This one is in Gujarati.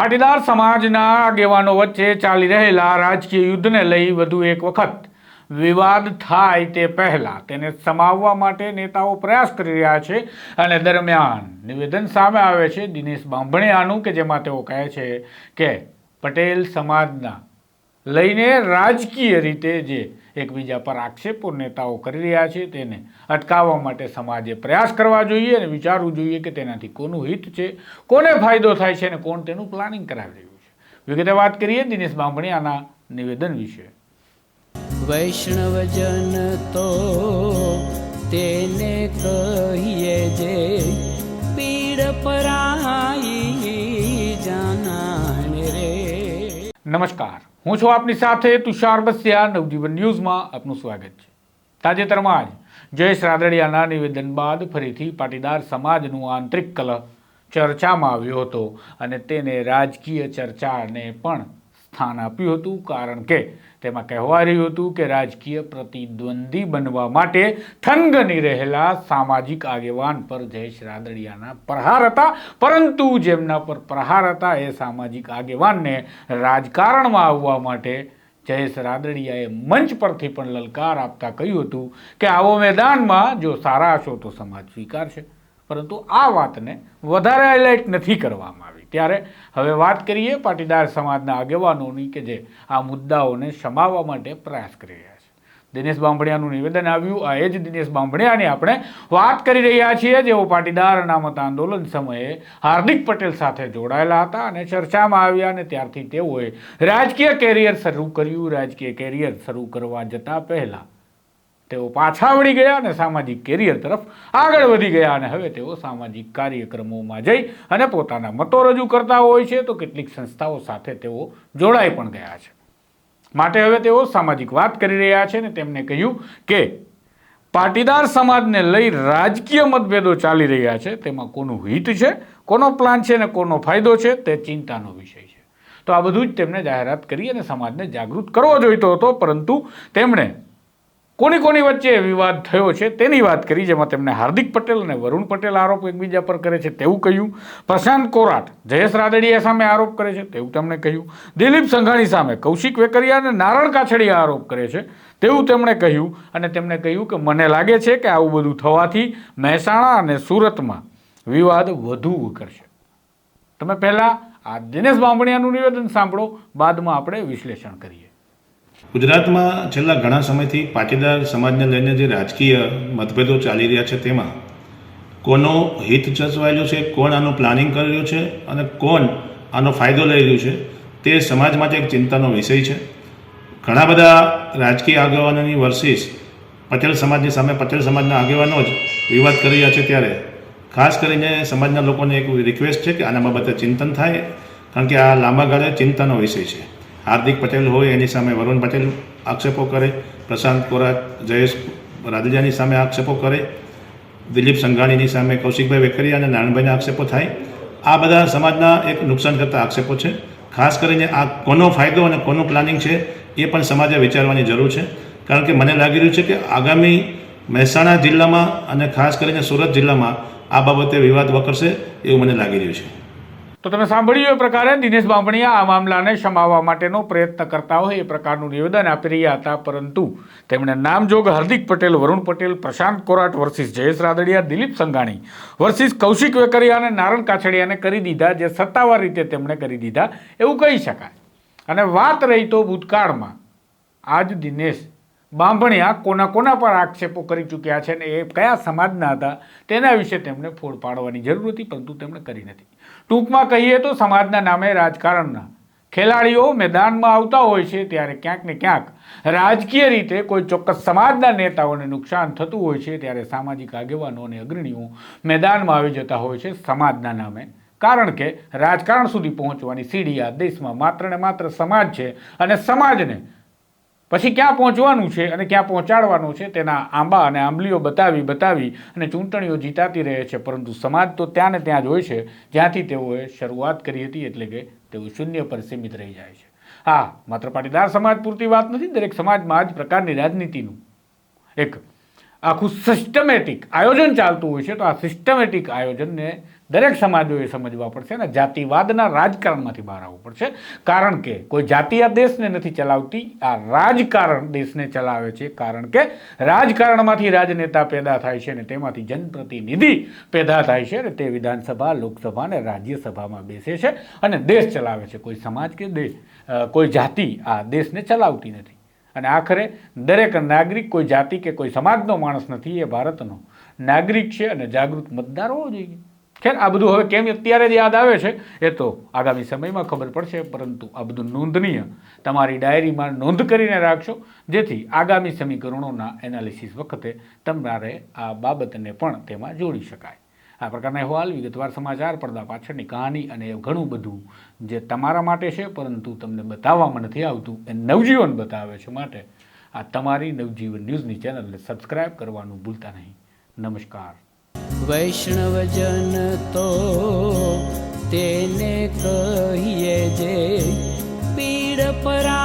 પાટીદાર સમાજના આગેવાનો વચ્ચે ચાલી રહેલા રાજકીય યુદ્ધને લઈ વધુ એક વખત વિવાદ થાય તે પહેલા તેને સમાવવા માટે નેતાઓ પ્રયાસ કરી રહ્યા છે અને દરમિયાન નિવેદન સામે આવે છે દિનેશ બાંભણિયાનું કે જેમાં તેઓ કહે છે કે પટેલ સમાજના લઈને રાજકીય રીતે જે એકબીજા પર આક્ષેપો નેતાઓ કરી રહ્યા છે તેને અટકાવવા માટે સમાજે પ્રયાસ કરવા જોઈએ અને વિચારવું જોઈએ કે તેનાથી કોનું હિત છે, કોને ફાયદો થાય છે અને કોણ તેનું પ્લાનિંગ કરાવી રહ્યું છે। વિગતે વાત કરીએ દિનેશ બાંભણિયાના નિવેદન વિશે। વૈષ્ણવજન તો તેને કહીએ જે પીડ પરાઈ જાનાને રે। નમસ્કાર, હું છું આપની સાથે તુષાર બસિયા। નવજીવન ન્યૂઝમાં આપનું સ્વાગત છે। તાજેતરમાં જ જયેશ રાદડિયાના નિવેદન બાદ ફરીથી પાટીદાર સમાજનું આંતરિક કલહ ચર્ચામાં આવ્યો હતો અને તેને રાજકીય ચર્ચાને પણ સ્થાન આપ્યું હતું, કારણ કે તેમાં કહેવાયું હતું કે રાજકીય પ્રતિદ્વંદી બનવા માટે ઠનગની રહેલા સામાજિક આગેવાન પર જયેશ રાદડિયાના પ્રહાર હતા, પરંતુ જેમના પર પ્રહાર હતા એ સામાજિક આગેવાનને રાજકારણમાં આવવા માટે જયેશ રાદડિયાએ મંચ પરથી પણ લલકાર આપતા કહ્યું હતું કે આવો મેદાનમાં જો સારા હશો તો સમાજ સ્વીકારશે, પરંતુ આ વાતને વધારે હાઇલાઇટ નથી કરવામાં આવી। ત્યારે હવે વાત કરીએ પાટીદાર સમાજના આગેવાનોની કે જે આ મુદ્દાઓને સમાવવા માટે પ્રયાસ કરી રહ્યા છે। દિનેશ બાંભણિયાનું નિવેદન આવ્યું, આ એ જ દિનેશ બાંભણિયાની આપણે વાત કરી રહ્યા છીએ, જેઓ પાટીદાર અનામત આંદોલન સમયે હાર્દિક પટેલ સાથે જોડાયેલા હતા અને ચર્ચામાં આવ્યા અને ત્યારથી તેઓએ રાજકીય કેરિયર શરૂ કર્યું। રાજકીય કેરિયર શરૂ કરવા જતાં પહેલાં તેઓ પાછા વળી ગયા અને સામાજિક કેરિયર તરફ આગળ વધી ગયા અને હવે તેઓ સામાજિક કાર્યક્રમોમાં જઈ અને પોતાના મતો રજૂ કરતા હોય છે, તો કેટલીક સંસ્થાઓ સાથે તેઓ જોડાઈ પણ ગયા છે। માટે હવે તેઓ સામાજિક વાત કરી રહ્યા છે અને તેમણે કહ્યું કે પાટીદાર સમાજને લઈ રાજકીય મતભેદો ચાલી રહ્યા છે, તેમાં કોનું હિત છે, કોનો પ્લાન છે અને કોનો ફાયદો છે તે ચિંતાનો વિષય છે। તો આ બધું જ તેમણે જાહેરાત કરી અને સમાજને જાગૃત કરવો જોઈતો હતો, પરંતુ તેમણે કોની વચ્ચે વિવાદ થયો છે તેની વાત કરી, જેમાં તેમણે હાર્દિક પટેલ અને વરુણ પટેલ આરોપ એકબીજા પર કરે છે તેવું કહ્યું, પ્રશાંત કોરાટ જયેશ રાદડિયા સામે આરોપ કરે છે તેવું તેમણે કહ્યું, દિલીપ સંઘાણી સામે કૌશિક વેકરિયા અને નારણ કાછડિયા આરોપ કરે છે તેવું તેમણે કહ્યું અને તેમણે કહ્યું કે મને લાગે છે કે આવું બધું થવાથી મહેસાણા અને સુરતમાં વિવાદ વધુ ઉકળશે। તમે પહેલા આ દિનેશ બાંભણિયાનું નિવેદન સાંભળો, બાદમાં આપણે વિશ્લેષણ કરીએ। ગુજરાતમાં છેલ્લા ઘણા સમયથી પાટીદાર સમાજને લઈને જે રાજકીય મતભેદો ચાલી રહ્યા છે તેમાં કોનો હિત ચસવાયેલું છે, કોણ આનું પ્લાનિંગ કરી રહ્યું છે અને કોણ આનો ફાયદો લઈ રહ્યું છે તે સમાજ માટે એક ચિંતાનો વિષય છે। ઘણા બધા રાજકીય આગેવાનોની વર્સિસ પટેલ સમાજની સામે પટેલ સમાજના આગેવાનો જ વિવાદ કરી રહ્યા છે, ત્યારે ખાસ કરીને સમાજના લોકોને એક રિક્વેસ્ટ છે કે આના બાબતે ચિંતન થાય, કારણ કે આ લાંબા ગાળે ચિંતાનો વિષય છે। હાર્દિક પટેલ હોય એની સામે વરુણ પટેલ આક્ષેપો કરે, પ્રશાંત કોરાટ જયેશ રાદડિયાની સામે આક્ષેપો કરે, દિલીપ સંઘાણીની સામે કૌશિકભાઈ વેકરિયા અને નારાયણભાઈના આક્ષેપો થાય, આ બધા સમાજના એક નુકસાન કરતા આક્ષેપો છે। ખાસ કરીને આ કોનો ફાયદો અને કોનું પ્લાનિંગ છે એ પણ સમાજે વિચારવાની જરૂર છે, કારણ કે મને લાગી રહ્યું છે કે આગામી મહેસાણા જિલ્લામાં અને ખાસ કરીને સુરત જિલ્લામાં આ બાબતે વિવાદ વકરશે એવું મને લાગી રહ્યું છે। તો તમે સાંભળ્યું એ પ્રકારે દિનેશ બાંભણિયા આ મામલાને સમાવવા માટેનો પ્રયત્ન કરતા હોય એ પ્રકારનું નિવેદન આપી રહ્યા હતા, પરંતુ તેમણે નામજોગ હાર્દિક પટેલ, વરુણ પટેલ, પ્રશાંત કોરાટ વર્સિસ જયેશ રાદડિયા, દિલીપ સંઘાણી વર્સિસ કૌશિક વેકરિયા અને નારણ કાછડિયાને કરી દીધા, જે સત્તાવાર રીતે તેમણે કરી દીધા એવું કહી શકાય। અને વાત રહી તો ભૂતકાળમાં આજ દિનેશ બાંભણિયા કોના પર આક્ષેપો કરી ચૂક્યા છે અને એ કયા સમાજના હતા તેના વિશે તેમણે ફોડ પાડવાની જરૂર હતી, પરંતુ તેમણે કરી નથી। ટૂંકમાં કહીએ તો સમાજના નામે રાજકારણના ખેલાડીઓ મેદાનમાં આવતા હોય છે ત્યારે ક્યાંક ને ક્યાંક રાજકીય રીતે કોઈ ચોક્કસ સમાજના નેતાઓને નુકસાન થતું હોય છે, ત્યારે સામાજિક આગેવાનો અને અગ્રણીઓ મેદાનમાં આવી જતા હોય છે સમાજના નામે, કારણ કે રાજકારણ સુધી પહોંચવાની સીડી આ દેશમાં માત્ર ને માત્ર સમાજ છે અને સમાજને પછી ક્યાં પહોંચવાનું છે અને ક્યાં પહોંચાડવાનું છે તેના આંબા અને આંબલીઓ બતાવી અને ચૂંટણીઓ જીતાતી રહે છે, પરંતુ સમાજ તો ત્યાં ને ત્યાં જ હોય છે જ્યાંથી તેઓએ શરૂઆત કરી હતી, એટલે કે તેઓ શૂન્ય પર સીમિત રહી જાય છે। હા, માત્ર પાટીદાર સમાજ પૂરતી વાત નથી, દરેક સમાજમાં આ જ પ્રકારની રાજનીતિનું એક આખું સિસ્ટમેટિક આયોજન ચાલતું હોય છે, તો આ સિસ્ટમેટિક આયોજનને દરેક સમાજોએ સમજવા પડશે અને જાતિવાદના રાજકારણમાંથી બહાર આવવું પડશે. કારણ કે કોઈ જાતિ આ દેશને નથી ચલાવતી, આ રાજકારણ દેશને ચલાવે છે. કારણ કે રાજકારણમાંથી રાજનેતા પેદા થાય છે અને તેમાંથી જનપ્રતિનિધિ પેદા થાય છે અને તે વિધાનસભા, લોકસભા અને રાજ્યસભામાં બેસે છે અને દેશ ચલાવે છે. કોઈ સમાજ કે કોઈ જાતિ આ દેશને ચલાવતી નથી. અને આખરે દરેક નાગરિક કોઈ જાતિ કે કોઈ સમાજનો માણસ નથી, એ ભારતનો નાગરિક છે અને જાગૃત મતદાર હોવો જોઈએ. ખેર, આ બધું હવે કેમ અત્યારે જ યાદ આવે છે એ તો આગામી સમયમાં ખબર પડશે, પરંતુ આ બધું નોંધનીય તમારી ડાયરીમાં નોંધ કરીને રાખશો, જેથી આગામી સમીકરણોના એનાલિસિસ વખતે તમારે આ બાબતને પણ તેમાં જોડી શકાય. આ પ્રકારના અહેવાલ, વિગતવાર સમાચાર, પડદા પાછળની કહાની અને એ ઘણું બધું જે તમારા માટે છે પરંતુ તમને બતાવવામાં નથી આવતું, એ નવજીવન બતાવે છે. માટે આ તમારી નવજીવન ન્યૂઝની ચેનલને સબસ્ક્રાઇબ કરવાનું ભૂલતા નહીં. નમસ્કાર. વૈષ્ણવજન તો તેને કહીએ જે પીડ પરા